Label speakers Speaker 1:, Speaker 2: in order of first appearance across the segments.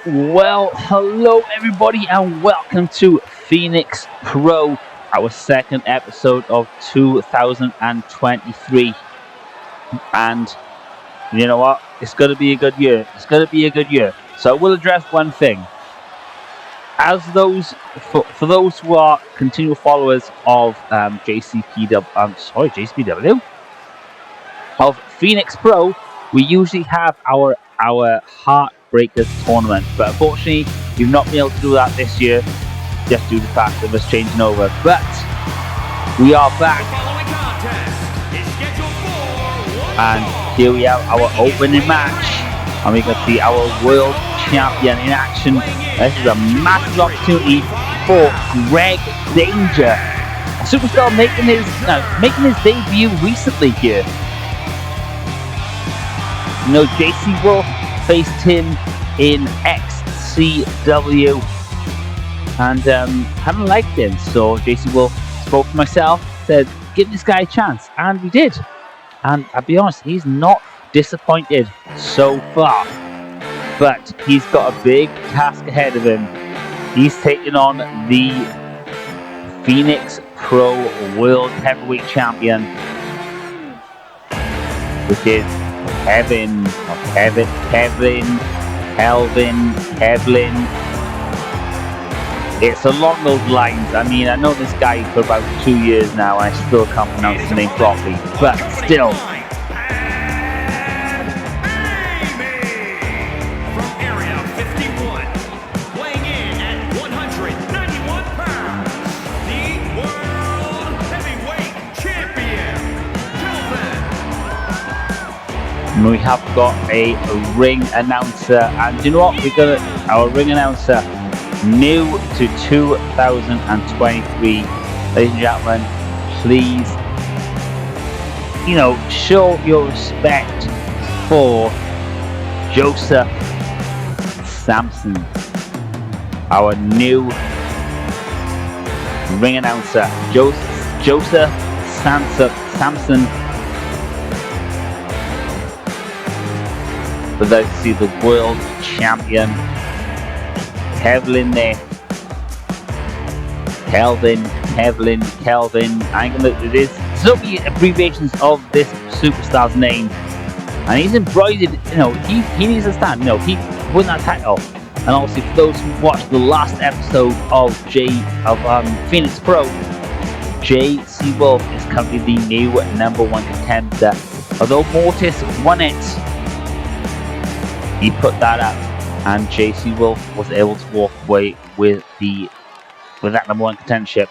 Speaker 1: Well, hello everybody, and welcome to Phoenix Pro, our second episode of 2023. And you know what? It's going to be a good year. It's going to be a good year. So I will address one thing. As for those who are continual followers of JCPW of Phoenix Pro, we usually have our Heartbreakers tournament, but unfortunately we've not been able to do that this year just due to the fact of us changing over. But we are back, and here we have our opening match, and we can see our world champion in action. This is a massive opportunity for Greg Danger, a superstar making his debut recently here. You know, JC Wolf faced him in XCW and haven't liked him, so JC Wolf spoke for myself, said give this guy a chance, and we did. And I'll be honest, he's not disappointed so far, but he's got a big task ahead of him. He's taking on the Phoenix Pro World Heavyweight Champion, which is Kevin. It's along those lines. I mean, I know this guy for about 2 years now, and I still can't pronounce his name properly, but still.
Speaker 2: From Area 51, weighing in at 191 pounds, the World Heavyweight Champion, Kelvin.
Speaker 1: We have got a ring announcer, and you know what? Our ring announcer, new to 2023, ladies and gentlemen, please, show your respect for Joseph Sampson, our new ring announcer. Joseph Sampson. But let's see the world champion, Kelvin. There's so many abbreviations of this superstar's name, and he's embroidered. He needs to stand. He won that title. And obviously, for those who watched the last episode of Phoenix Pro, JC Wolf is currently the new #1 contender. Although Mortis won it, he put that up, and JC Wolf was able to walk away with that #1 contendership.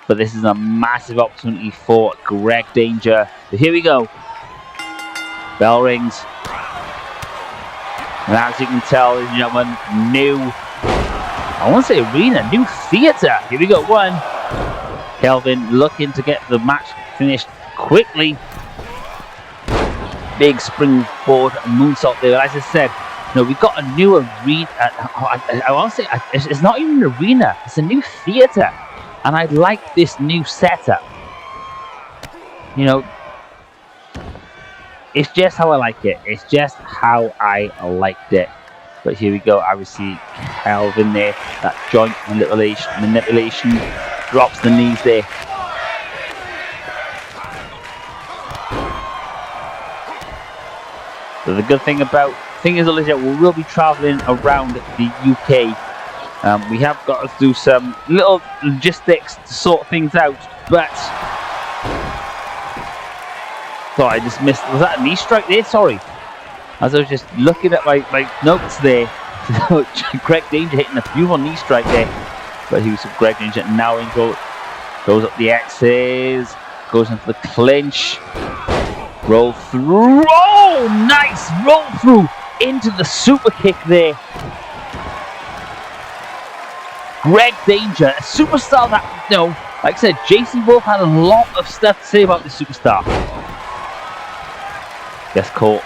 Speaker 1: But this is a massive opportunity for Greg Danger. So here we go. Bell rings. And as you can tell, ladies and gentlemen, new theatre. Here we go. One. Kelvin looking to get the match finished quickly. Big springboard moonsault there. As I said, we've got a new arena. I want to say it's not even an arena, it's a new theatre. And I like this new setup. It's just how I like it. It's just how I liked it. But here we go. Obviously, Kelvin there. That joint manipulation. Drops the knees there. So the good thing is, we will be travelling around the UK. We have got to do some little logistics to sort things out, but thought I just missed. Was that a knee strike there? Sorry. As I was just looking at my notes there, Greg Danger hitting a beautiful knee strike there, but he was Greg Danger now goes up the X's, goes into the clinch, roll through. Oh, nice roll through into the super kick there. Greg Danger, a superstar that, like I said, JC Wolf had a lot of stuff to say about this superstar. Gets caught,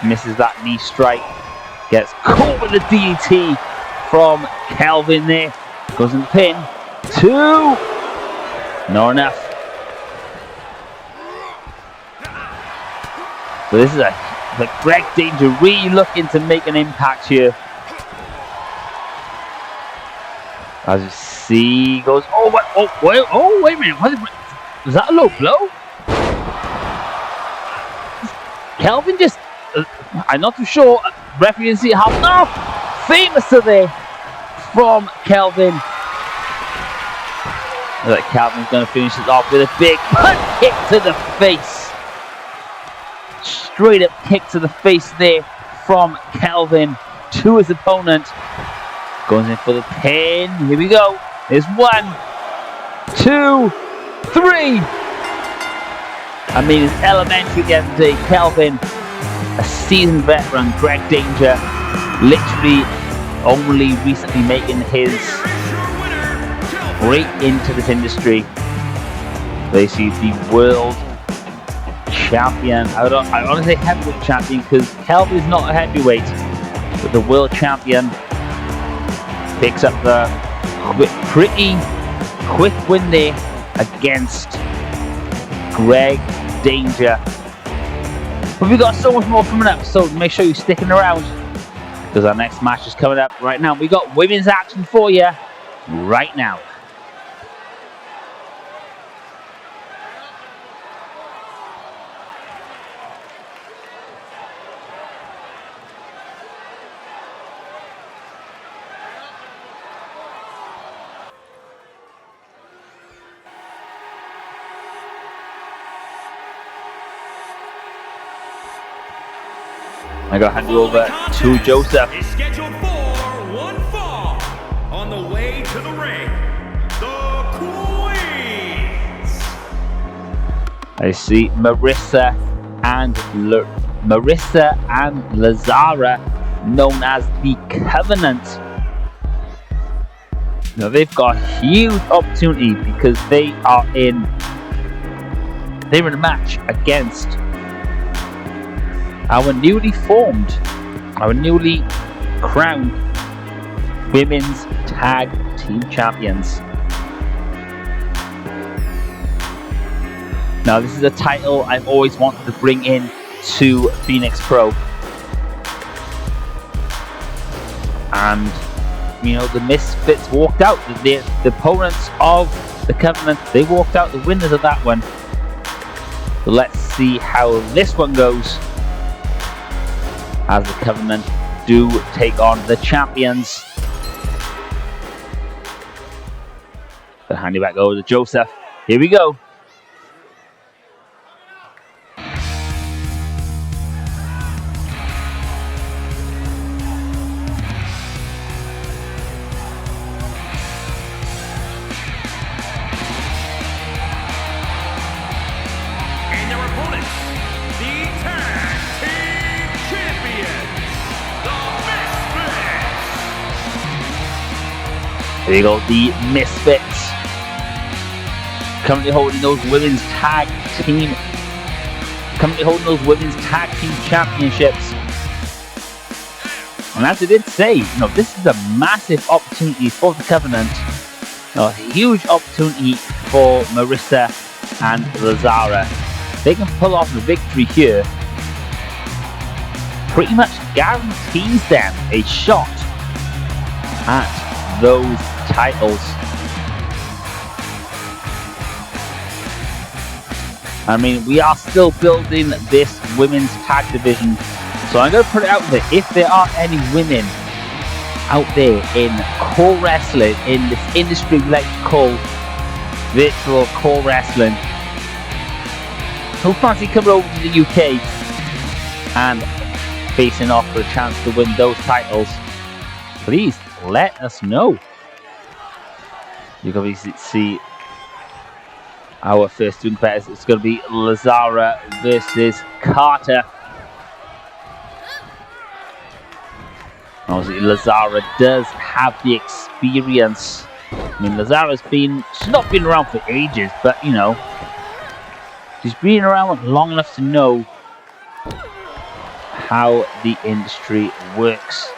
Speaker 1: misses that knee strike. Gets caught with the DDT from Kelvin there. Goes in the pin. 2. Not enough. So this is Greg Danger really looking to make an impact here. As you see, goes. Oh, wait a minute. Was that a low blow? Kelvin just. I'm not too sure. Referee didn't see it happen. Oh, famous today from Kelvin. Look, Kelvin's going to finish it off with a big kick to the face. Straight up kick to the face there from Kelvin to his opponent. Goes in for the pin. Here we go. There's 1, 2, 3. I mean, it's elementary again today. Kelvin, a seasoned veteran. Greg Danger, literally only recently making his way into this industry. They see the world champion. I want to say heavyweight champion because Kelvin is not a heavyweight, but the world champion picks up the pretty quick win there against Greg Danger. But we've got so much more coming up, so make sure you're sticking around because our next match is coming up right now. We got women's action for you right now. I got to hand you over to Joseph.
Speaker 2: Is scheduled for one fall. On the way to the ring, the Queens.
Speaker 1: I see Marissa and Lazara, known as the Covenant. Now they've got a huge opportunity because they're in a match against our newly crowned women's tag team champions. Now this is a title I've always wanted to bring in to Phoenix Pro. And you know, the Misfits walked out, the opponents of the Covenant, they walked out the winners of that one. So let's see how this one goes as the Covenant do take on the champions. I'll hand you back over to Joseph. Here we go.
Speaker 2: And their opponents, the Tag Team Champions, the Misfits.
Speaker 1: There you go, the Misfits. Currently holding those women's tag team championships. And as I did say, you know, this is a massive opportunity for the Covenant. A huge opportunity for Marissa and Lazara. They can pull off the victory here. Pretty much guarantees them a shot at those titles. I mean, we are still building this women's tag division, so I'm going to put it out there. If there are any women out there in core wrestling, in this industry we like to call virtual core wrestling, who fancy coming over to the UK and facing off for a chance to win those titles, please let us know. You can obviously see our first two competitors. It's going to be Lazara versus Carter. Obviously, Lazara does have the experience. I mean, she's not been around for ages, but you know, she's been around long enough to know how the industry works.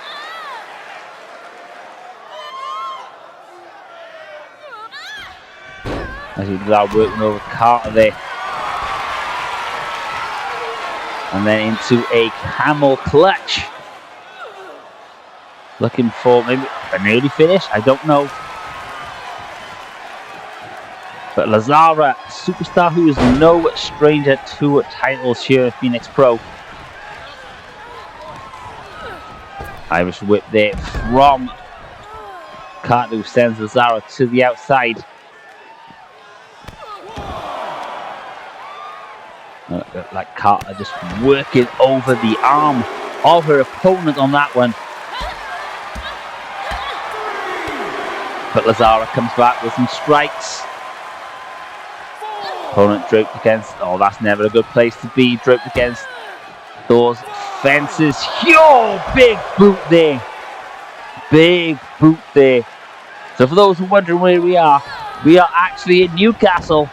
Speaker 1: As you are working over Carter there. And then into a camel clutch. Looking for maybe an early finish, I don't know. But Lazara, a superstar who is no stranger to titles here at Phoenix Pro. Irish whip there from Carter, who sends Lazara to the outside. Like Carter just working over the arm of her opponent on that one. But Lazara comes back with some strikes. Opponent draped against, oh, that's never a good place to be, draped against those fences. Yo, big boot there. Big boot there. So for those who are wondering where we are actually in Newcastle.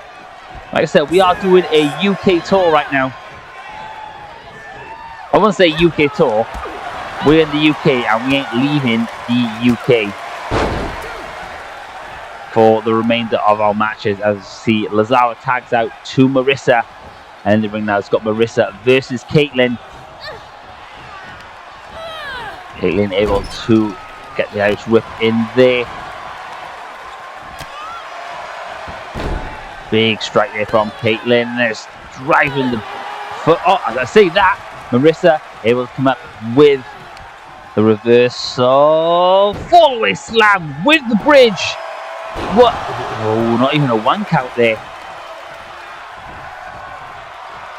Speaker 1: Like I said, we are doing a UK tour right now. I wouldn't say UK tour. We're in the UK and we ain't leaving the UK for the remainder of our matches. As you see, Lazara tags out to Marissa. And in the ring now, it's got Marissa versus Caitlin. Caitlin able to get the Irish whip in there. Big strike there from Caitlin. There's driving the foot. Oh, as I say that, Marissa able to come up with the reversal. Fallaway slam with the bridge. What? Oh, not even a 1 count there.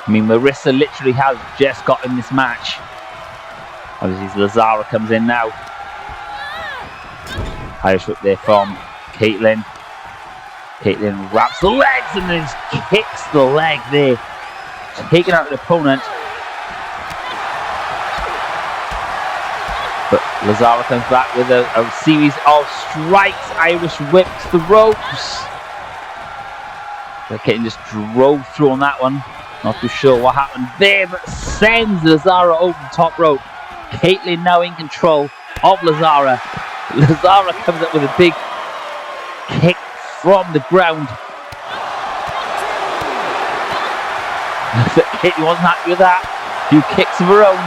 Speaker 1: I mean, Marissa literally has just got in this match. Obviously, Lazara comes in now. Irish whip there from Caitlin. Caitlin wraps the legs and then kicks the leg there, taking out the opponent. But Lazara comes back with a series of strikes. Irish whips the ropes. Caitlin just drove through on that one. Not too sure what happened there, but sends Lazara over the top rope. Caitlin now in control of Lazara. Lazara comes up with a big kick from the ground. Caitlin wasn't happy with that. A few kicks of her own.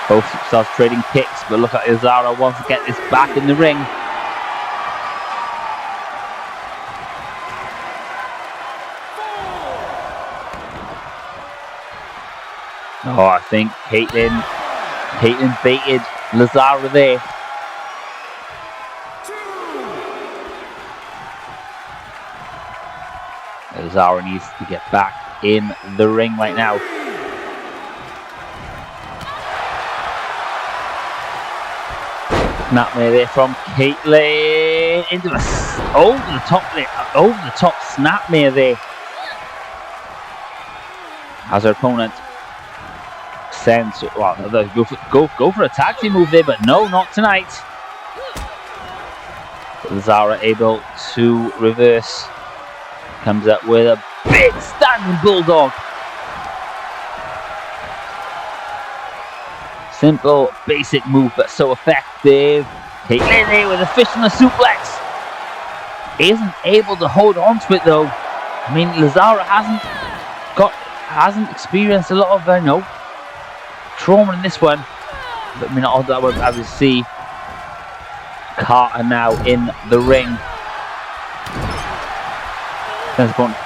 Speaker 1: Both superstars trading kicks, but look at Lazara wants to get this back in the ring. Oh, I think Caitlin baited Lazara there. Lazara needs to get back in the ring right now. Snapmare there from Caitlin into the over the top snapmare there. As her opponent sends, well, go for a tag team move there, but no, not tonight. Lazara able to reverse. Comes up with a big standing bulldog. Simple, basic move, but so effective. Caitlin there with a fishing suplex. Isn't able to hold on to it though. I mean, Lazara hasn't experienced a lot of trauma in this one. But I mean, all that was, as you see, Carter now in the ring.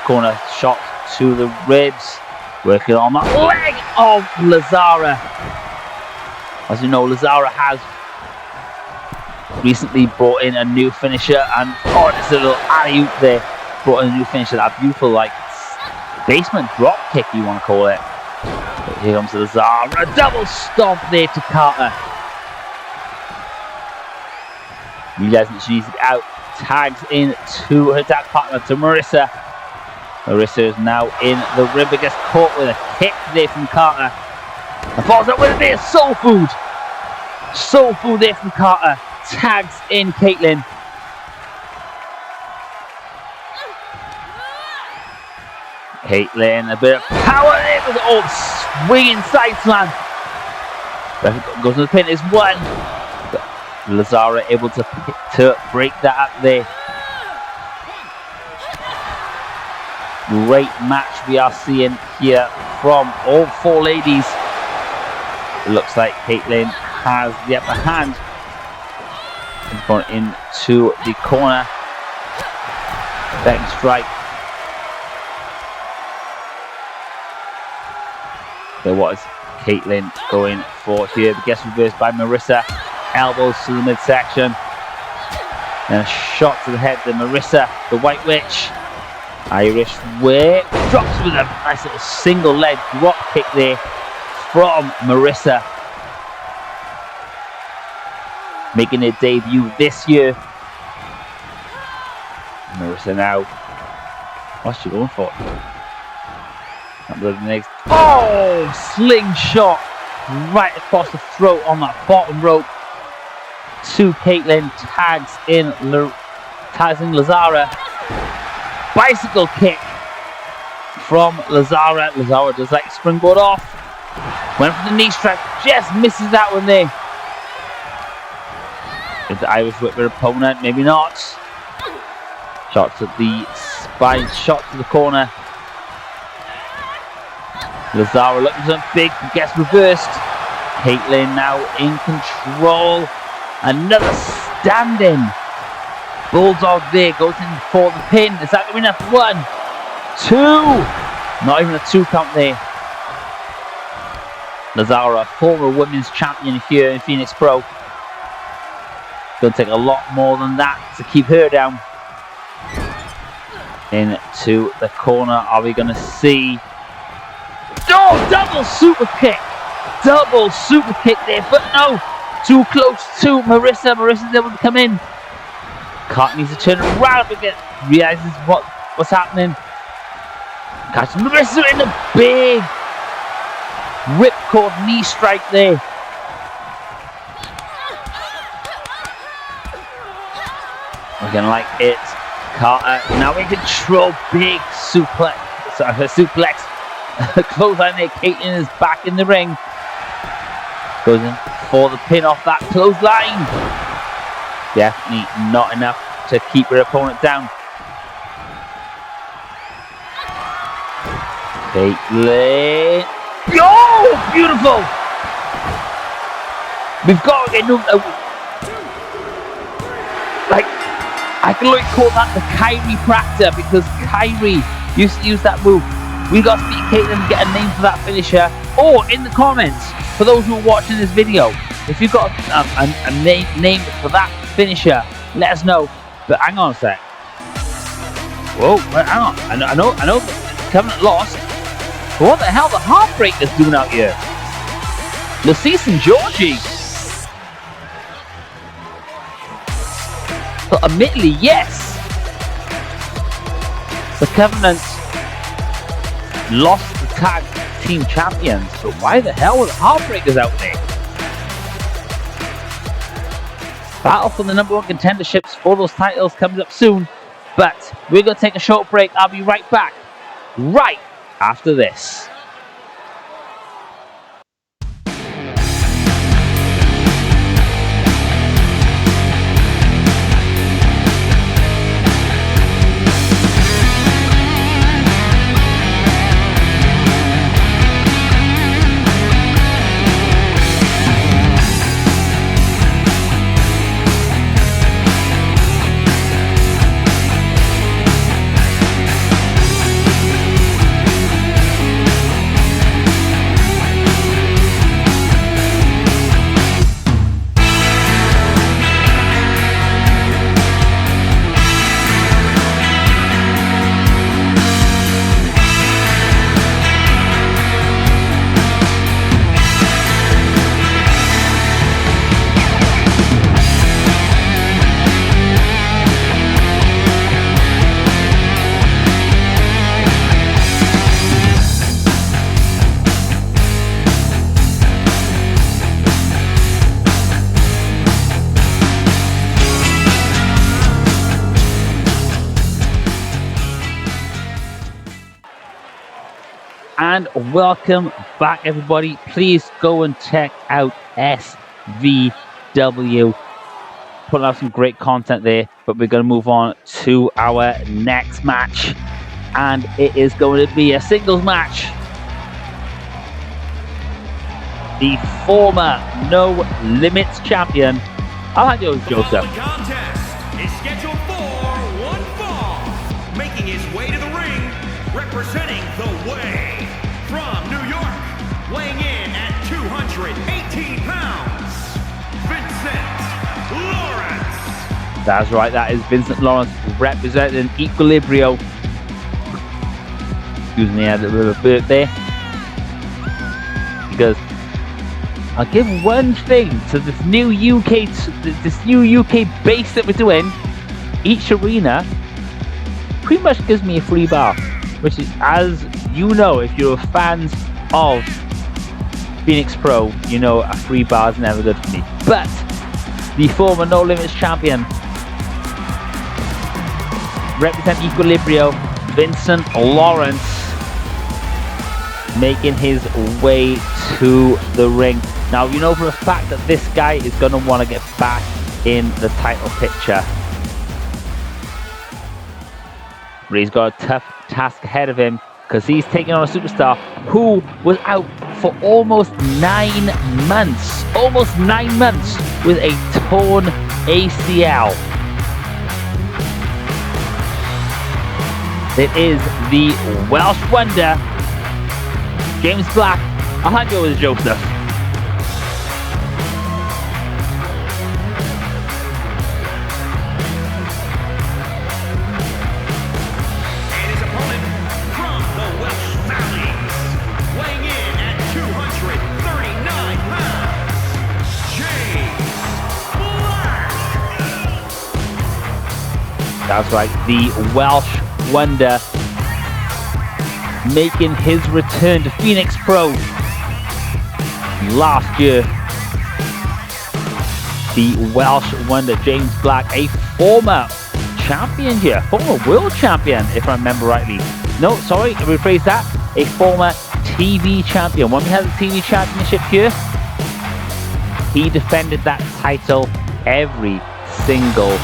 Speaker 1: Corner shot to the ribs, working on that leg of Lazara. As you know, Lazara has recently brought in a new finisher, and oh, there's a little alley-oop there. Brought in a new finisher, that beautiful like basement drop kick, you want to call it. But here comes Lazara, a double stomp there to Carter. Realizing she needs to get out, tags in to her tag partner, to Marissa. Marissa is now in the ring, but gets caught with a kick there from Carter. And falls out with a bit of soul food. Soul food there from Carter. Tags in Caitlin. Caitlin, a bit of power there with the old swinging side slam. Goes to the pin, is one. Lazara able to break that up there. Great match we are seeing here from all four ladies. It looks like Caitlin has the upper hand. He's gone into the corner. Second strike. There was Caitlin going for here. The guest reversed by Marissa. Elbows to the midsection. And a shot to the head to Marissa, the White Witch. Irish whip. Drops with a nice little single leg drop kick there from Marissa. Making her debut this year. Marissa now. What's she going for? Oh! Slingshot right across the throat on that bottom rope to Caitlin. Tags in Lazara. Bicycle kick from Lazara. Lazara does like springboard off. Went for the knee strike. Just misses that one there. Is the Irish whip her opponent? Maybe not. Shot to the spine. Shot to the corner. Lazara looking for something big, gets reversed. Caitlin now in control. Another standing bulldog there, goes in for the pin. Is that going to be enough? 1, 2. Not even a 2 count there. Lazara, former women's champion here in Phoenix Pro. Going to take a lot more than that to keep her down. Into the corner. Are we going to see? Oh, double super kick. Double super kick there, but no. Too close to Marissa. Marissa's able to come in. Cart needs to turn around again. Realizes what's happening. Catches Marissa in a big ripcord knee strike there. Looking like it. Carter now in control. Big suplex. Sorry, her suplex. Clothesline there. Caitlin is back in the ring. Goes in for the pin off that clothesline. Definitely not enough to keep her opponent down. Caitlin. Oh, beautiful! We've got to get like, I can only call that the Kyrie Practor because Kyrie used to use that move. We got to beat Caitlin and get a name for that finisher. Or in the comments, for those who are watching this video, if you've got a name for that finisher, let us know. But hang on a sec. Whoa, hang on. I know Covenant lost. But what the hell the Heartbreakers doing out here? Lacease and Georgie. But admittedly, yes. The Covenant lost the tag team champions, but why the hell were the Heartbreakers out there? Battle for the #1 contenderships for those titles comes up soon, but we're going to take a short break. I'll be right back right after this. And welcome back, everybody. Please go and check out SVW. Putting out some great content there, but we're going to move on to our next match, and it is going to be a singles match. The former No Limits champion, I'll hand you over to Joseph.
Speaker 2: The contest is scheduled for one fall. making his way to the ring, representing the Way, from New York, weighing in at 218 pounds, Vincent Lawrence.
Speaker 1: That's right, that is Vincent Lawrence representing Equilibrio. Excuse me, I had a bit of a burp there. Because I'll give one thing to this new UK base that we're doing. Each arena pretty much gives me a free bar, which is, as you know, if you're fans of Phoenix Pro, you know a free bar is never good for me. But the former No Limits champion, represent Equilibrio, Vincent Lawrence, making his way to the ring. Now, you know for a fact that this guy is going to want to get back in the title picture. But he's got a tough task ahead of him, because he's taking on a superstar who was out for almost 9 months. Almost 9 months with a torn ACL. It is the Welsh Wonder, James Black. I'll hand you over to Joseph.
Speaker 2: And his opponent from the Welsh Valleys, weighing in at 239 pounds, James Black.
Speaker 1: That's right, the Welsh Wonder making his return to Phoenix Pro last year. The Welsh Wonder, James Black, a former champion here, former world champion, if I remember rightly. No, sorry, rephrase that. A former TV champion. When we had the TV championship here, he defended that title every single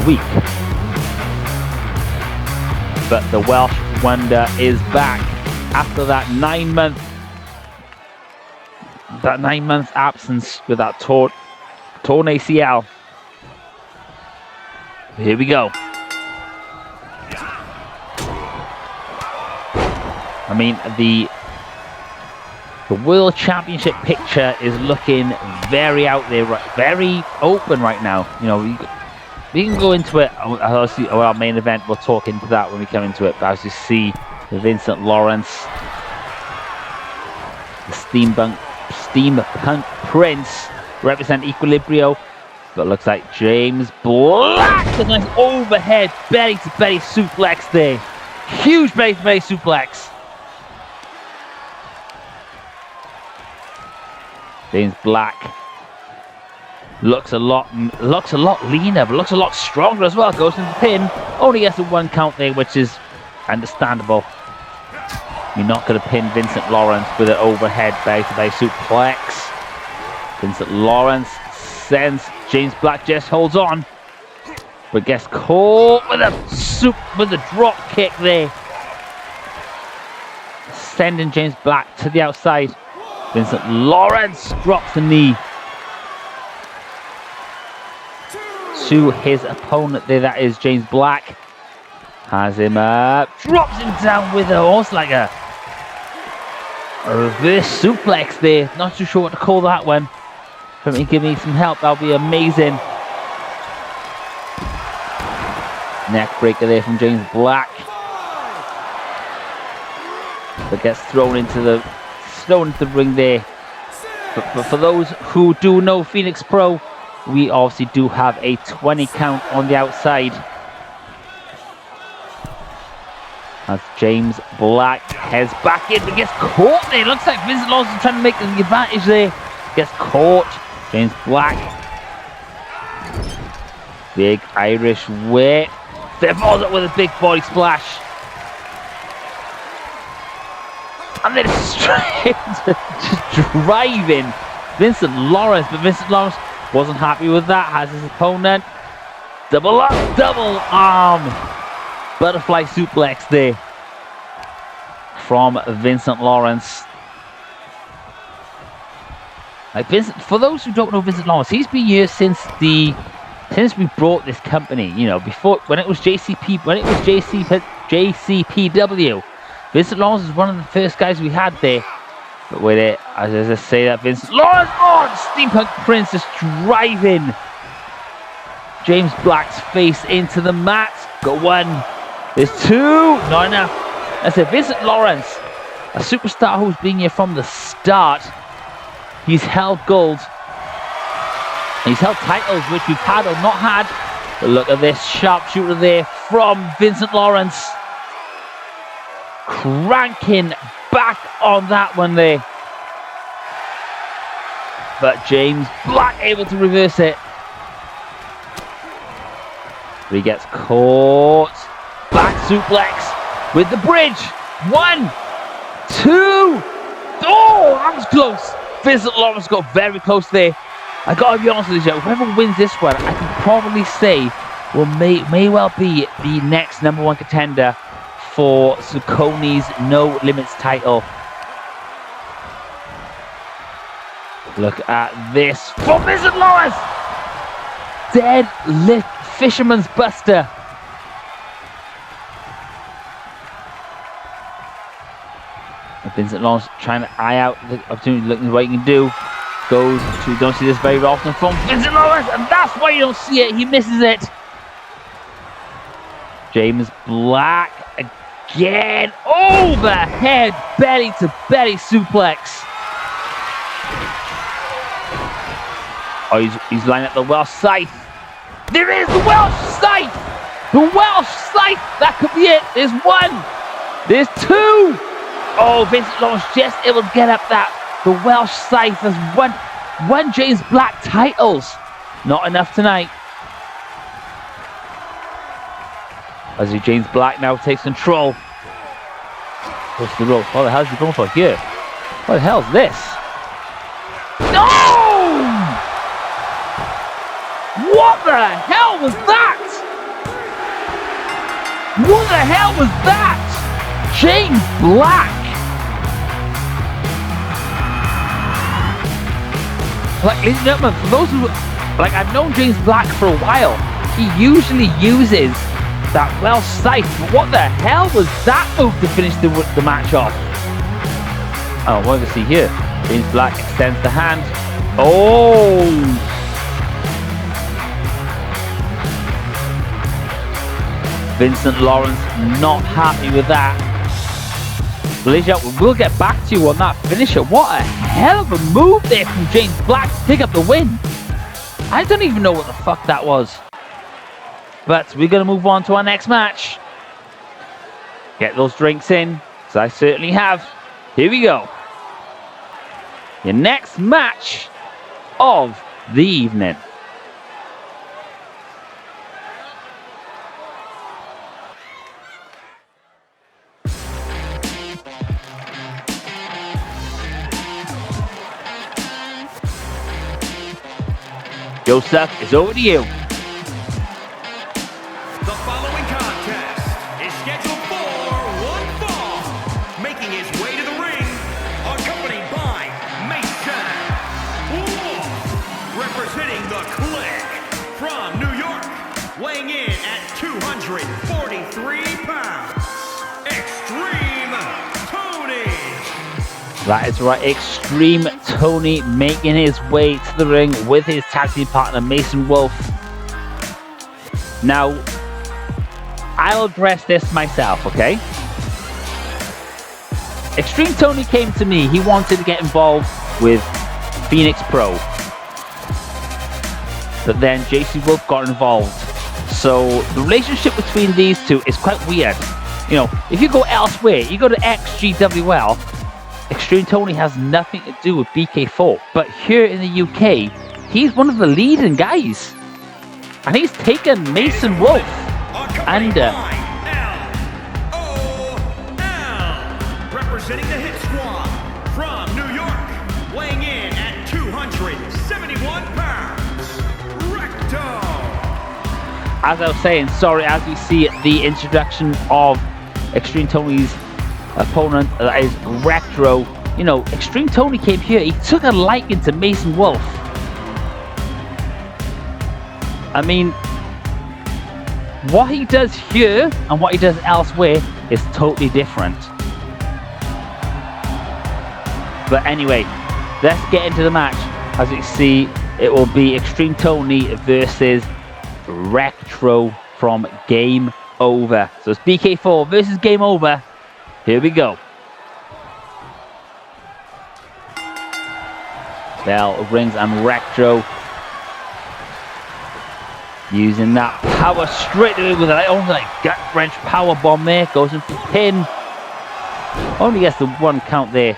Speaker 1: week. But the Welsh Wonder is back after that 9 month absence with that torn ACL. Here we go. I mean, the World Championship picture is looking very out there, very open right now. You know, we can go into it. Obviously, our main event, we'll talk into that when we come into it. But as you see, Vincent Lawrence, the Steampunk Prince, represent Equilibrio. But it looks like James Black, a nice overhead belly-to-belly suplex there. Huge belly-to-belly suplex. James Black looks a lot leaner, but looks a lot stronger as well. Goes into the pin, only gets a 1 count there, which is understandable. You're not going to pin Vincent Lawrence with an overhead belly-to-belly suplex. Vincent Lawrence sends James Black, just holds on, but gets caught with a drop kick there, sending James Black to the outside. Vincent Lawrence drops the knee to his opponent there, that is James Black. Has him up, drops him down with almost like a reverse suplex there. Not too sure what to call that one. If you give me some help, that'll be amazing. Neck breaker there from James Black. But gets thrown into the ring there. But for those who do know Phoenix Pro, we obviously do have a 20 count on the outside. As James Black heads back in, but gets caught there. Looks like Vincent Lawrence is trying to make the advantage there. Gets caught. James Black. Big Irish whip. There follows up with a big body splash. And then straight just driving Vincent Lawrence. But Vincent Lawrence wasn't happy with that. Has his opponent. Double arm. Butterfly suplex there from Vincent Lawrence. Like Vincent, for those who don't know Vincent Lawrence, he's been here since the since we brought this company, you know, before when it was JCPW, Vincent Lawrence is one of the first guys we had there. But with it, as I say that, Vincent Lawrence, Steampunk Prince is driving James Black's face into the mat. Got one. There's two. Not enough. That's it. Vincent Lawrence, a superstar who's been here from the start. He's held gold. He's held titles which we've had or not had. But look at this sharpshooter there from Vincent Lawrence. Cranking back on that one there. But James Black able to reverse it. But he gets caught. Back suplex with the bridge. 1, 2. Oh, that was close. Vincent Lawrence got very close there. I gotta be honest with you, whoever wins this one, I can probably say may well be the next #1 contender for Zucconi's No Limits title. Look at this from Vincent Lawrence. Deadlift Fisherman's Buster. Vincent Lawrence trying to eye out the opportunity, looking at what he can do. Goes to, don't see this very often from Vincent Lawrence, and that's why you don't see it. He misses it. James Black again. Overhead belly to belly suplex. Oh, he's lining up the Welsh Scythe. There is the Welsh Scythe. The Welsh Scythe. That could be it. There's one. There's two. Oh, Vincent Lawrence just able to get up that. The Welsh Scythe has won James Black titles. Not enough tonight. As James Black now takes control. What's the rope? What the hell is he going for here? What the hell is this? No! What the hell was that? What the hell was that? James Black. Like, ladies and gentlemen, for those who, like, I've known James Black for a while. He usually uses that Welsh Scythe, but what the hell was that move to finish the match off? Oh, what do we see here? James Black extends the hand. Oh! Vincent Lawrence not happy with that. Ladies and gentlemen, we'll get back to you on that finisher. What a hell of a move there from James Black to pick up the win. I don't even know what the fuck that was. But we're going to move on to our next match. Get those drinks in, as I certainly have. Here we go. Your next match of the evening. Joseph, it's over to you.
Speaker 2: The following contest is scheduled for one fall. Making his way to the ring, accompanied by Mason Wolf, representing the Click from New York, weighing in at 243 pounds, Extreme Tony.
Speaker 1: That is right, Extreme Tony making his way to the ring with his tag team partner Mason Wolf. Now, I'll address this myself, okay? Extreme Tony came to me, he wanted to get involved with Phoenix Pro. But then JC Wolf got involved. So the relationship between these two is quite weird. You know, if you go elsewhere, you go to XGWL, Extreme Tony has nothing to do with BK4. But here in the UK, he's one of the leading guys. And he's taken Mason Wolf. And
Speaker 2: representing the Hit Squad from New York, weighing in at 271 pounds, Recto.
Speaker 1: As I was saying, sorry, as we see the introduction of Extreme Tony's opponent, that is Recto. You know, Extreme Tony came here, he took a liking to Mason Wolf. I mean, what he does here and what he does elsewhere is totally different. But anyway, let's get into the match. As you can see, it will be Extreme Tony versus Retro from Game Over. So it's BK4 versus Game Over. Here we go. Bell rings and Retro using that power straight away with an almost like gut wrench power bomb there. Goes in for pin. Only gets the one count there.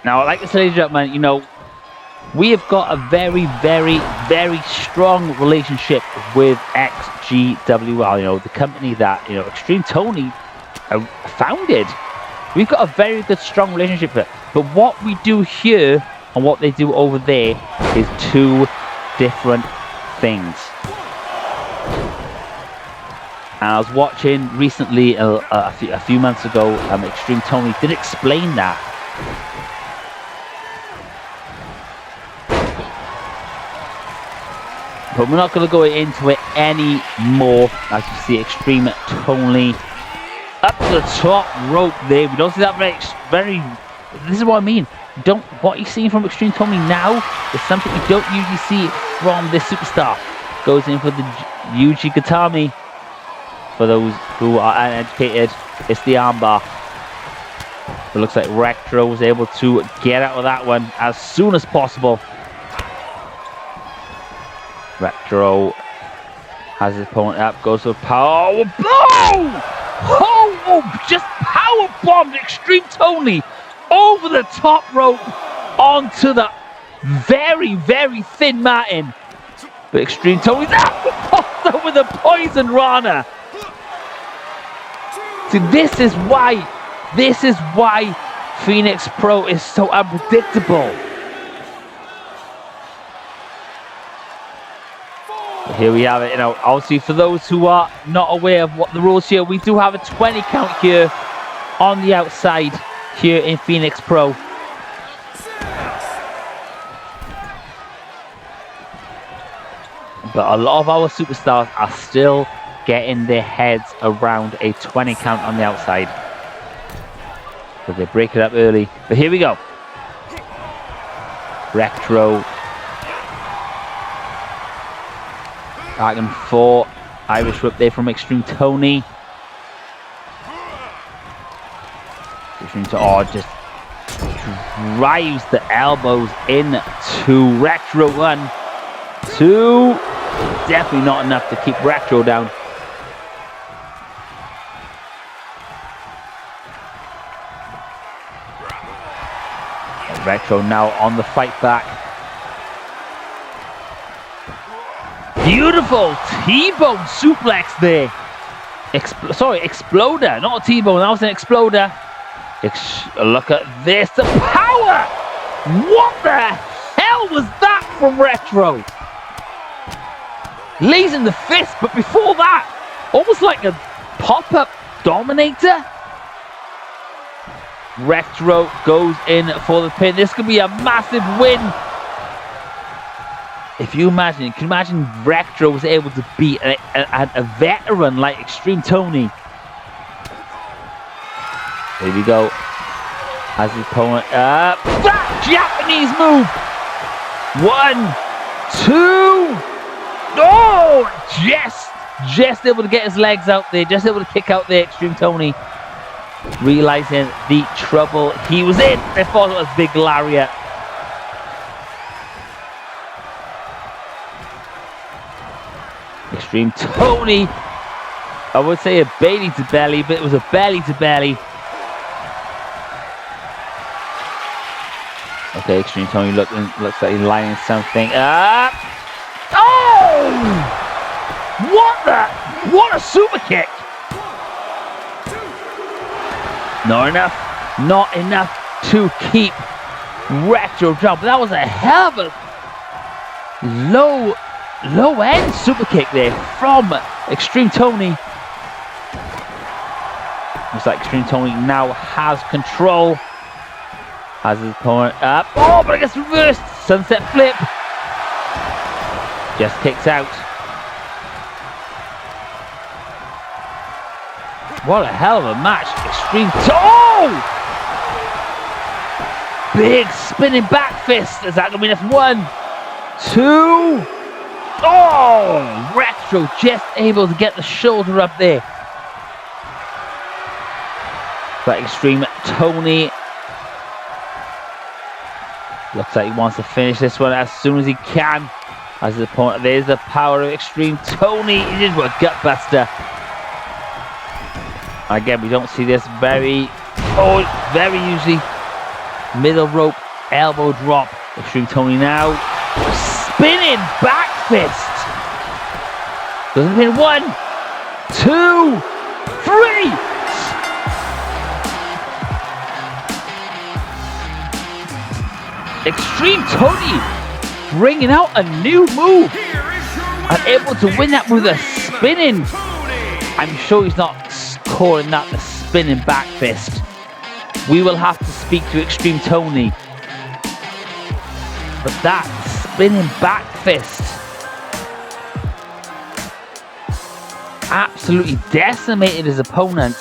Speaker 1: Now, like I said, ladies and gentlemen, you know, we have got a very, very, very strong relationship with XGWL, you know, the company that, you know, Extreme Tony founded. We've got a very good, strong relationship with it. But what we do here and what they do over there is two different things. And I was watching recently, a few months ago, Extreme Tony did explain that. But we're not going to go into it any more. As you see, Extreme Tony up to the top rope there. We don't see that very. This is what I mean. What you're seeing from Extreme Tony now is something you don't usually see from this superstar. Goes in for the Yuji Gatami. For those who are uneducated, it's the armbar. It looks like Retro was able to get out of that one as soon as possible. Retro has his opponent up, goes for a power bomb! Oh, just power bombed Extreme Tony over the top rope onto the very, very thin matting. But Extreme Tony's up with a poison Rana. See, this is why Phoenix Pro is so unpredictable. Here we have it, you know, obviously for those who are not aware of what the rules here, we do have a 20 count here on the outside here in Phoenix Pro. But a lot of our superstars are still getting their heads around a 20 count on the outside. So they break it up early. But here we go. Retro. Back and forth. Irish whip there from Extreme Tony. Just drives the elbows into Retro. 1, 2. Definitely not enough to keep Retro down. Retro now on the fight back. Beautiful T-bone suplex there. Exploder, not a T-bone, that was an exploder. Look at this, the power! What the hell was that from Retro? Lays in the fist, but before that, almost like a pop-up Dominator. Retro goes in for the pin. This could be a massive win. If you can imagine Retro was able to beat a veteran like Extreme Tony. Here we go. Has his opponent that Japanese move. 1, 2. Oh, just able to get his legs out there. Just able to kick out there, Extreme Tony. Realizing the trouble he was in. They thought it was big lariat. Extreme Tony, I would say a belly to belly, but it was a belly to belly. Okay, Extreme Tony looks like he's lining something up. Oh! What a super kick! Not enough to keep Retro down. But that was a hell of a low end super kick there from Extreme Tony. Looks like Extreme Tony now has control. Has his opponent up. Oh, but it gets reversed. Sunset flip. Just kicks out. What a hell of a match. Extreme. Oh! Big spinning back fist. Is that going to be enough? 1, 2. Oh! Retro just able to get the shoulder up there. But Extreme Tony looks like he wants to finish this one as soon as he can. As his opponent, there's the power of Extreme Tony. He did a gutbuster. Again, we don't see this very usually. Middle rope, elbow drop. Extreme Tony now. Spinning back fist. Doesn't pin. 1, 2, 3. Extreme Tony bringing out a new move and able to win that with a spinning. I'm sure he's not calling that the spinning back fist. We will have to speak to Extreme Tony. But that spinning back fist absolutely decimated his opponent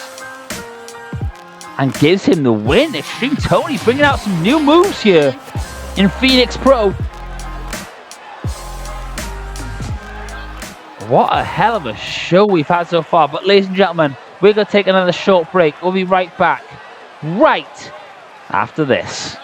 Speaker 1: and gives him the win. Extreme Tony bringing out some new moves here in Phoenix Pro. What a hell of a show we've had so far. But ladies and gentlemen, we're going to take another short break. We'll be right back right after this.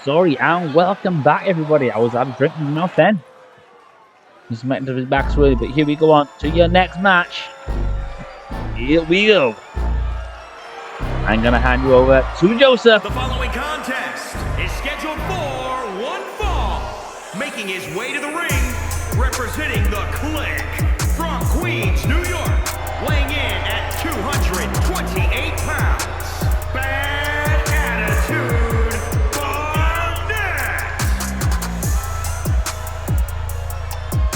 Speaker 1: Sorry, and welcome back, everybody. I was having a drink in my mouth then. Just meant to be back slowly, but here we go on to your next match. Here we go. I'm gonna hand you over to Joseph.
Speaker 2: The following contest is scheduled for one fall. Making his way to the ring, representing the Click from Queens, New York, weighing in at 228 pounds. Bad Attitude Barnett.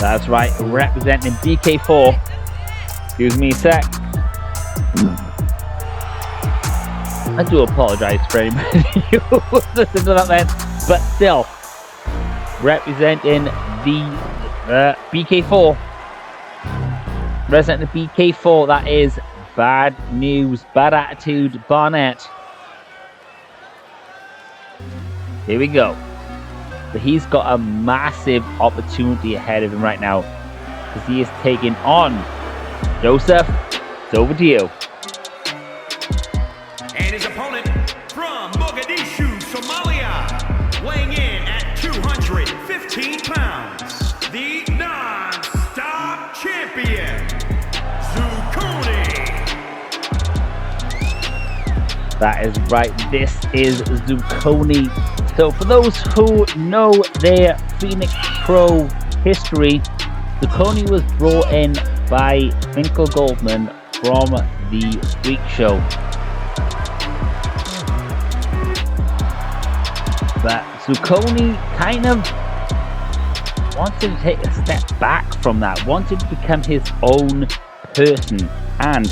Speaker 1: That's right, representing BK4. Excuse me a sec. I do apologise for anybody who listened to that then, but still, representing the BK4. Representing the BK4, that is Bad News, Bad Attitude Barnett. Here we go. But he's got a massive opportunity ahead of him right now, because he is taking on Joseph. It's over to you.
Speaker 2: And his opponent from Mogadishu, Somalia, weighing in at 215 pounds, the non-stop champion, Zuconi.
Speaker 1: That is right, this is Zuconi. So for those who know their Phoenix Pro history, Zuconi was brought in by Finkel Goldman from the Freak Show. But Zuconi kind of wanted to take a step back from that, wanted to become his own person, and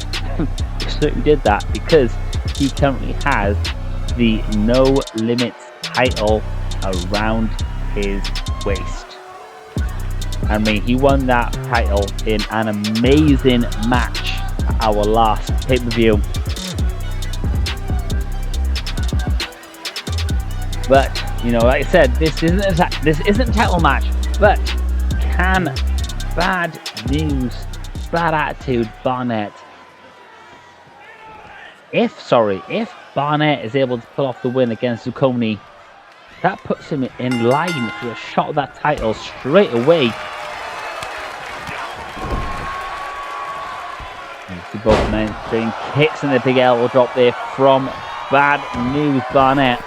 Speaker 1: he certainly did that, because he currently has the No Limits title around his waist. I mean, he won that title in an amazing match at our last pay-per-view. But, you know, like I said, this isn't a title match. But can Bad News, Bad Attitude Barnett, if Barnett is able to pull off the win against Zucconi, that puts him in line for a shot at that title straight away. You see both men doing kicks and a big elbow drop there from Bad News Barnett.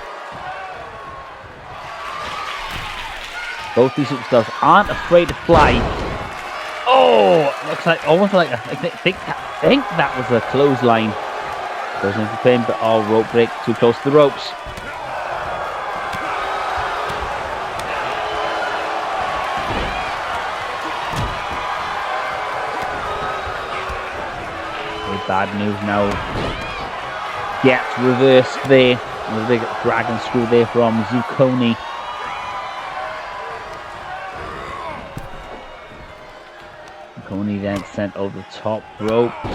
Speaker 1: Both these superstars aren't afraid to fly. Oh, looks like almost like I think that was a clothesline. Goes into the pin, but rope break, too close to the ropes. Bad News now gets reversed there. There's a big dragon screw there from Zucconi. Zucconi then sent over the top ropes.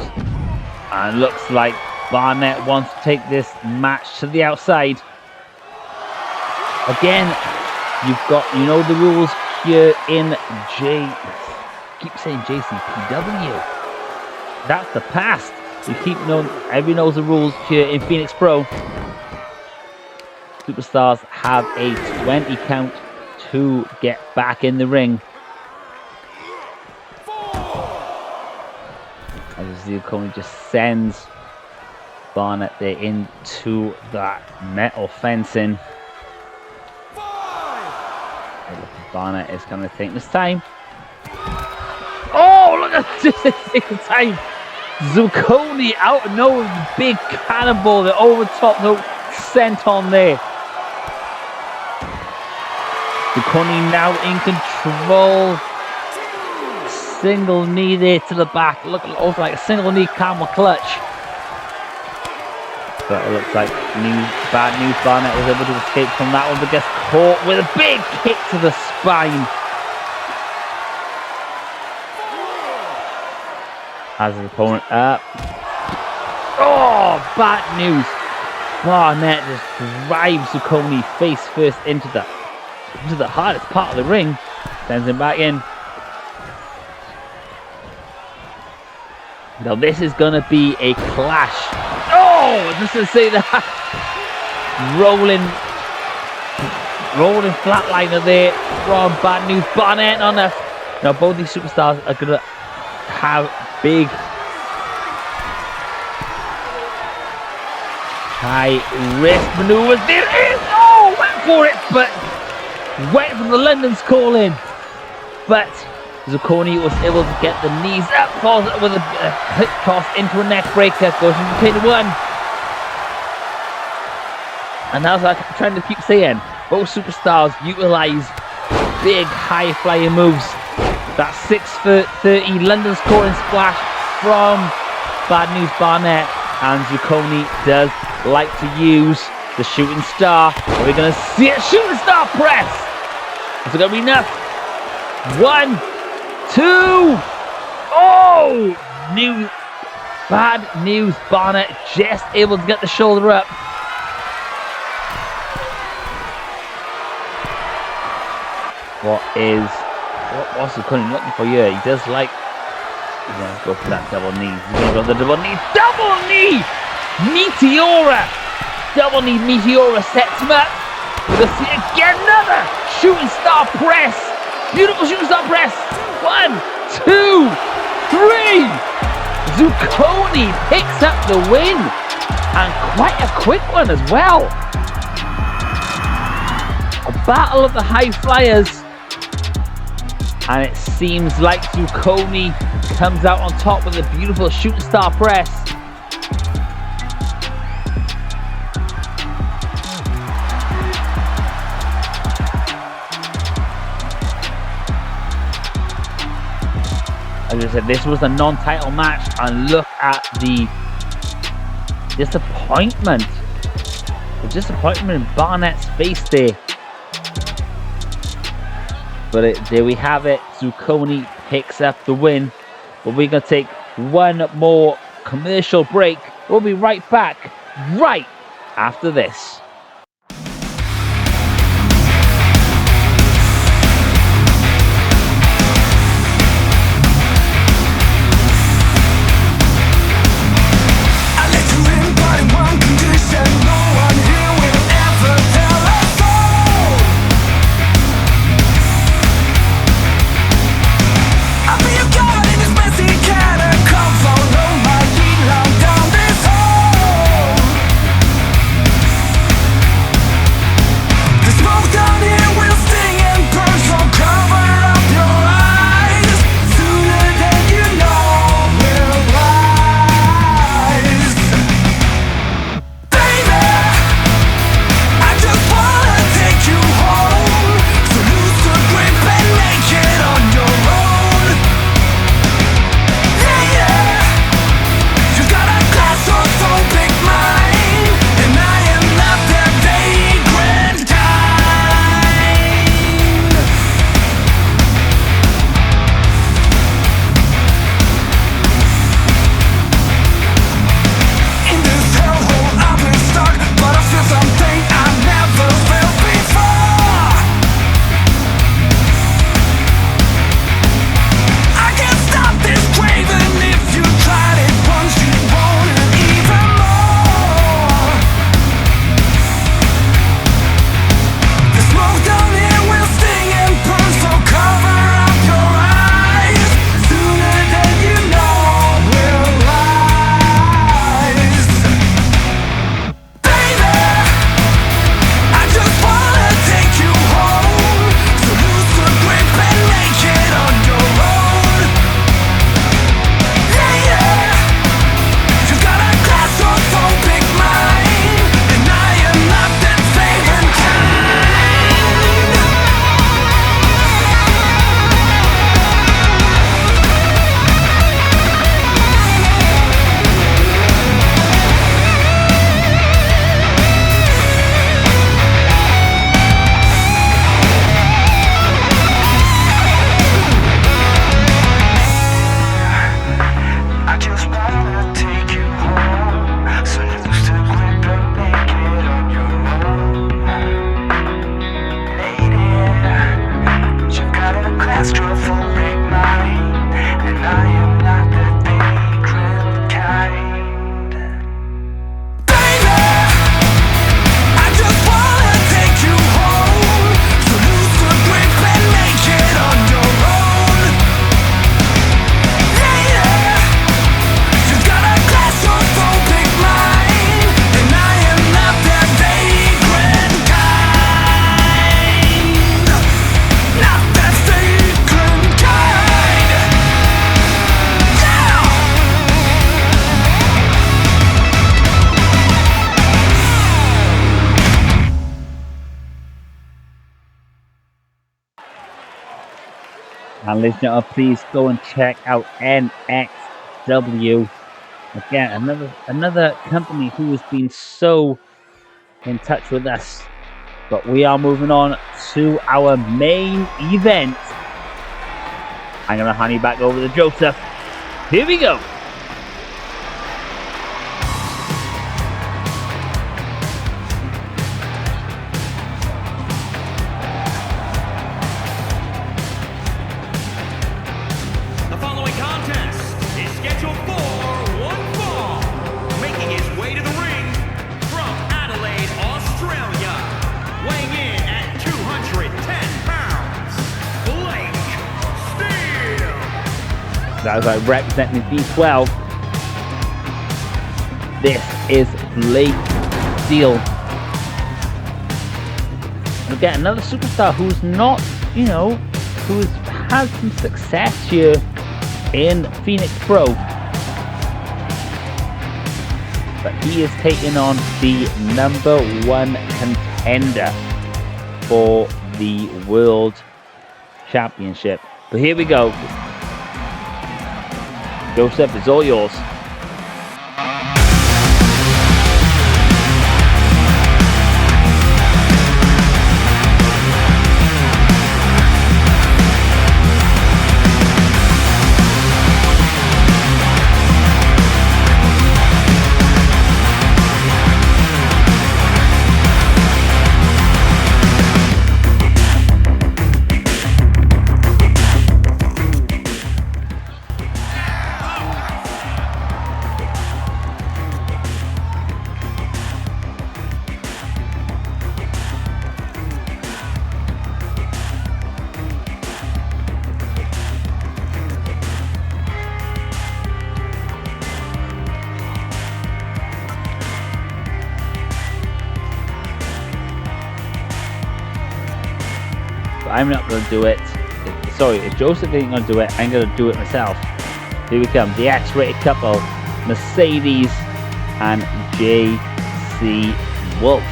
Speaker 1: And looks like Barnett wants to take this match to the outside. Again, you know the rules here in keep saying JCPW. That's the past. Everybody knows the rules here in Phoenix Pro. Superstars have a 20 count to get back in the ring. As Zucconi just sends Barnett there into that metal fencing. Barnett is going to take this time. Oh, look at this single time. Zucconi out of nowhere, the big cannonball, the over the top note sent on there. Zucconi now in control. Single knee there to the back. Look, also like a single knee camel clutch. But it looks like Bad News Barnett was able to escape from that one, but gets caught with a big kick to the spine. Has his opponent up. Oh, Bad News Barnett just drives Zucconi face first into the hardest part of the ring. Sends him back in. Now this is going to be a clash. Oh, just to say that. Rolling flatliner there from Bad News Barnett on us. Now both these superstars are going to have big high risk maneuvers. There it is! Oh, went for it, but went from the London's call in. But Zucconi was able to get the knees up, falls with a hip toss into a neck breaker, goes into pin one. And as I'm trying to keep saying, both superstars utilize big high flyer moves. That 6'30" London scoring splash from Bad News Barnett, and Zucconi does like to use the shooting star. We're going to see a shooting star press. Is it going to be enough? 1, 2. Oh, Bad News Barnett just able to get the shoulder up. What's Zucconi looking for here? He does like. He's going to go for that double knee. He's going to go for the double knee. Double knee! Meteora! Double knee Meteora sets him up. We're going to see again another shooting star press. Beautiful shooting star press. 1, 2, 3. Zucconi picks up the win. And quite a quick one as well. A battle of the high flyers. And it seems like Zucconi comes out on top with a beautiful shooting star press. As I said, this was a non-title match, and look at the disappointment The disappointment in Barnett's face there. But there we have it. Zucconi picks up the win. But we're going to take one more commercial break. We'll be right back right after this. And ladies and gentlemen, please go and check out NXW. Again, another company who has been so in touch with us. But we are moving on to our main event. I'm going to hand you back over to Joseph. Here we go. As I representing D12, this is Blake Steele. And again, another superstar who's not, who's had some success here in Phoenix Pro. But he is taking on the #1 contender for the World Championship. But here we go. Joseph, it's all yours. but I'm not going to do it. Sorry, if Joseph ain't going to do it, I'm going to do it myself. Here we come, the X-rated couple, Mercedes and JC Wolf.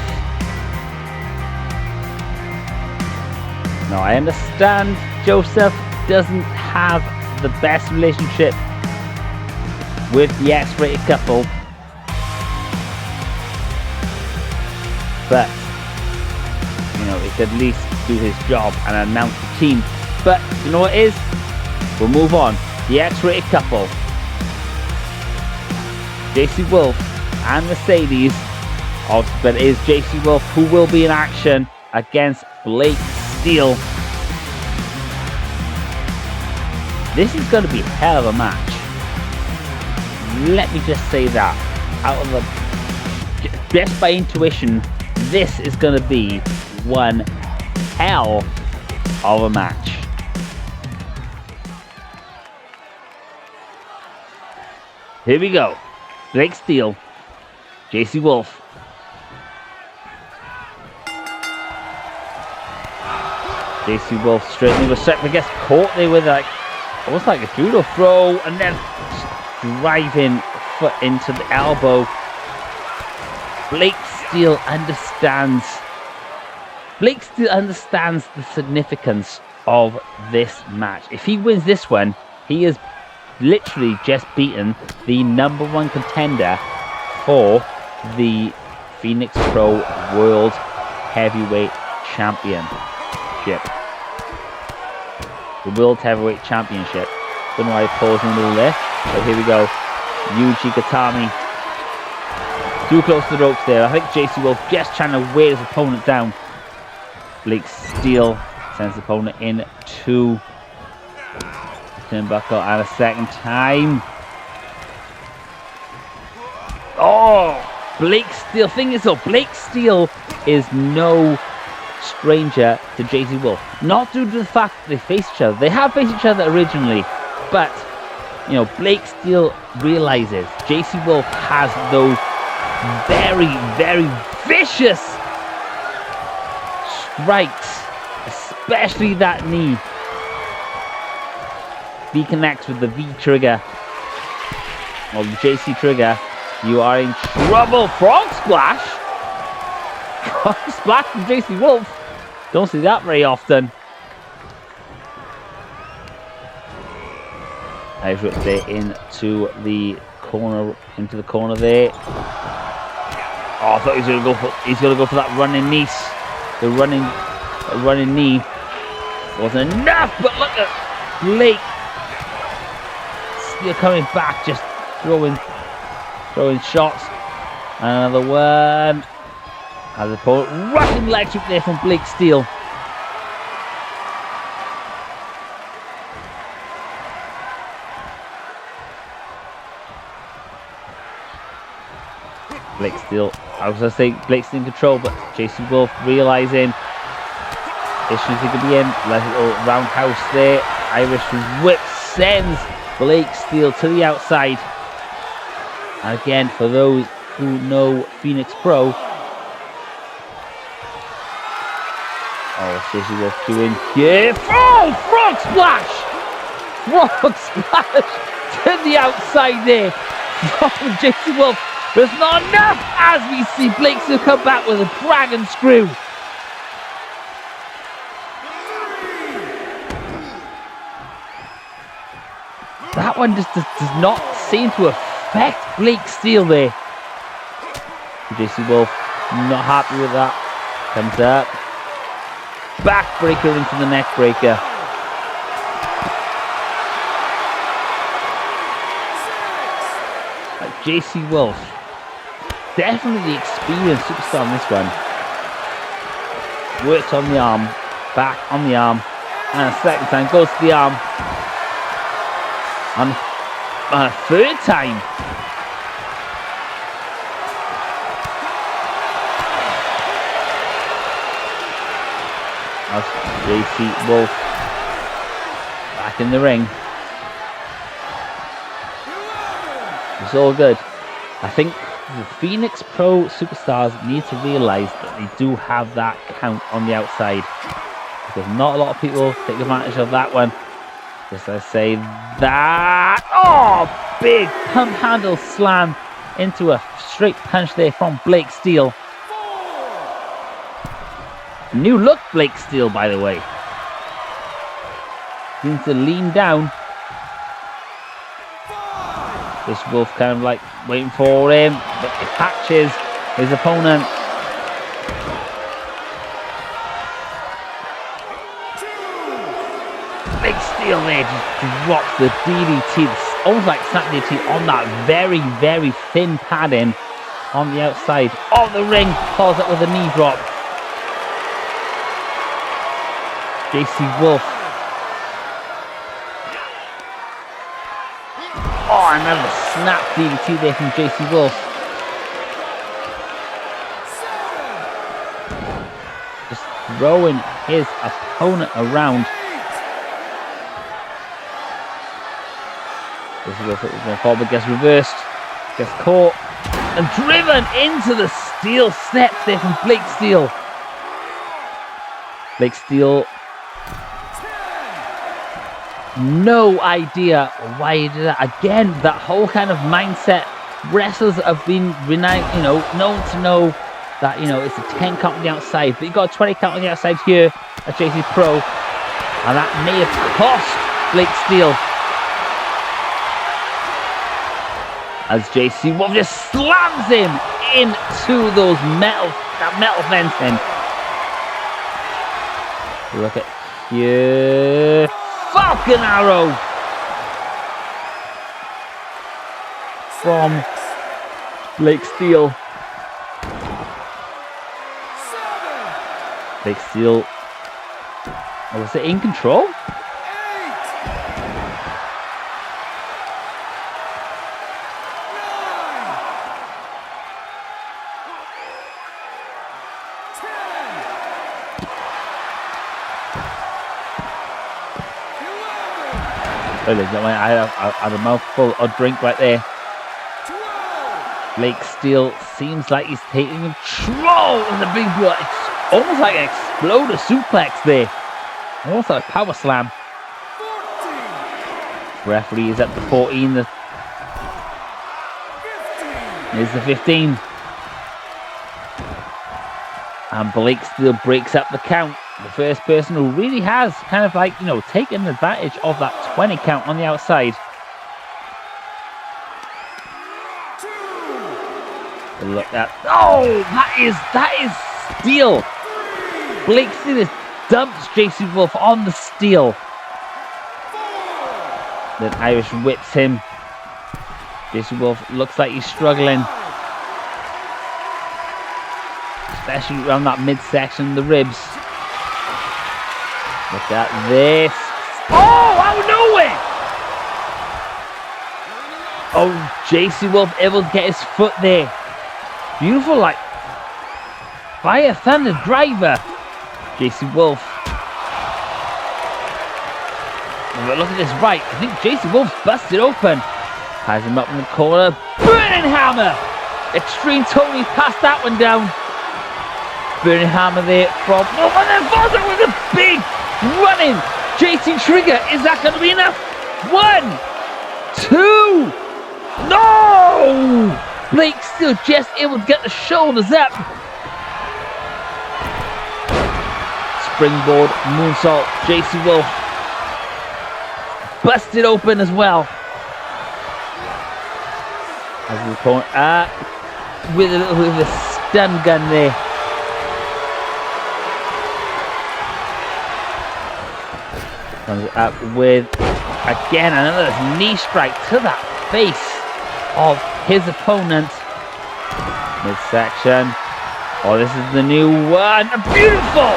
Speaker 1: Now, I understand Joseph doesn't have the best relationship with the X-rated couple, but you know, he could at least do his job and announce the team. But you know what it is? We'll move on. The X-rated couple, JC Wolf and Mercedes. But it is JC Wolf who will be in action against Blake Steele. This is going to be a hell of a match. Let me just say that. Just by intuition, this is going to be one hell of a match. Here we go. Blake Steele, JC Wolf. JC Wolf straightening with set, but gets caught there with like almost like a judo throw, and then driving foot into the elbow. Blake Steele understands. Blake Steele understands the significance of this match. If he wins this one, he is literally just beaten the #1 contender for the Phoenix Pro World Heavyweight Championship. The World Heavyweight Championship. Don't know why I paused in the middle there, but here we go. Yuji Gatami. Too close to the ropes there. I think JC Wolf just trying to weigh his opponent down. Blake Steele sends the opponent into turnbuckle and a second time. Oh, Blake Steele. Thing is though, Blake Steele is no stranger to JC Wolf. Not due to the fact that they face each other. They have faced each other originally, but you know, Blake Steele realizes JC Wolf has those very, very vicious strikes, especially that knee. He connects with the V trigger or the JC trigger. You are in trouble. Frog splash. Frog splash from JC Wolf. Don't see that very often. I've ripped there into the corner there. Oh, I thought he was gonna go for that running knee. The running knee wasn't enough, but look at Blake Steele coming back, just throwing shots. Another one. As a rushing leg sweep there from Blake Steele. Blake Steele, I was going to say Blake Steele in control, but JC Wolf realising issues he could be in. Let it go roundhouse there. Irish whip sends Blake Steele to the outside. And again, for those who know Phoenix Pro, oh, JC Wolf doing here. Oh, frog splash! Frog splash to the outside there from JC Wolf. But it's not enough as we see Blake Steele come back with a dragon screw. That one just does not seem to affect Blake Steele there. JC Wolf not happy with that. Comes up. Backbreaker into the neck breaker. JC Wolf. Definitely the experienced superstar in this one. Works on the arm, back on the arm, and a second time goes to the arm. And a third time. As JC Wolf back in the ring. It's all good. I think the Phoenix Pro superstars need to realise that they do have that count on the outside. because not a lot of people take advantage of that one. Just I say that. Oh, big pump handle slam into a straight punch there from Blake Steele. New look Blake Steele, by the way. Seems to lean down. This Wolf kind of like waiting for him, but he catches his opponent. Blake Steele there just drops the DDT, almost like snap DDT on that very, very thin padding on the outside of the ring. Follows up with a knee drop. JC Wolf. Oh, another snap DDT there from JC Wolf. Just throwing his opponent around. JC Wolf going forward, but gets reversed. Gets caught and driven into the steel steps there from Blake Steele. Blake Steele. No idea why he did that. Again, that whole kind of mindset. Wrestlers have been renowned, known to know that, it's a 10 count on the outside. But you got a 20 count on the outside here at JC Pro. And that may have cost Blake Steele. As JC Wolf just slams him into that metal fencing. Look at here. Falcon Arrow from Blake Steele. Blake Steele, was it in control? I had a mouthful of drink right there. Blake Steele seems like he's taking control of the big blow. It's almost like an exploder suplex there. Almost like a power slam. Referee is at the 14. Here's the 15. And Blake Steele breaks up the count. The first person who really has kind of like, taken advantage of that 20 count on the outside. Look at, that is steel. Blake Steele dumps JC Wolf on the steel. Then Irish whips him. JC Wolf looks like he's struggling. Especially around that midsection, the ribs. Look at this. Oh, out of nowhere! Oh, JC Wolf able to get his foot there. Beautiful, like Fire Thunder driver. JC Wolf. But look at this right. I think JC Wolf's busted open. Has him up in the corner. Burning Hammer! Extreme Tony passed that one down. Burning Hammer there from. Oh, and then Vaza with a big running JT Trigger. Is that going to be enough? 1, 2. No! Blake still just able to get the shoulders up. Springboard moonsault. JC Wolf busted open as well. As the opponent with a little bit of a stun gun there. Comes up with again another knee strike to that face of his opponent. Midsection. Oh, this is the new one. Beautiful!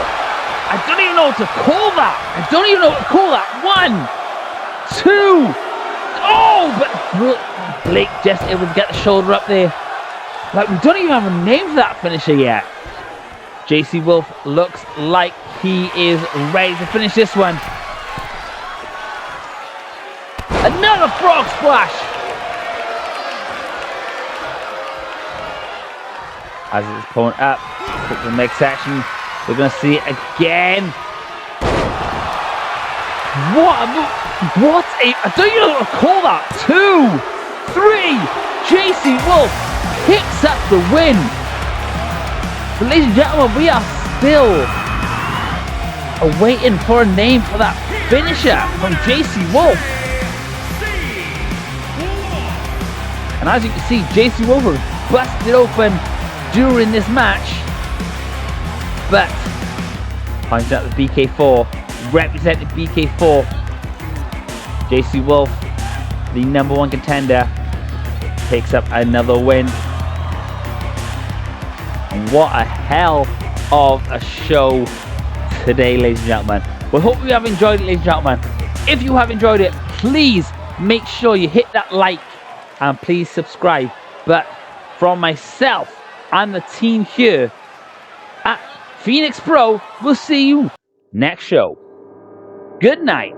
Speaker 1: I don't even know what to call that. 1, 2. Oh, but Blake just able to get the shoulder up there. Like, we don't even have a name for that finisher yet. JC Wolf looks like he is ready to finish this one. Another frog splash. As his opponent up, put the midsection. We're going to see it again. I don't even know what to call that. 2, 3, JC Wolf picks up the win. But ladies and gentlemen, we are still waiting for a name for that finisher from JC Wolf. And as you can see, JC Wolf was busted open during this match. But finds out the BK4, representing BK4. JC Wolf, the #1 contender, picks up another win. And what a hell of a show today, ladies and gentlemen. We hope you have enjoyed it, ladies and gentlemen. If you have enjoyed it, please make sure you hit that like and please subscribe. But from myself and the team here at Phoenix Pro, we'll see you next show. Good night.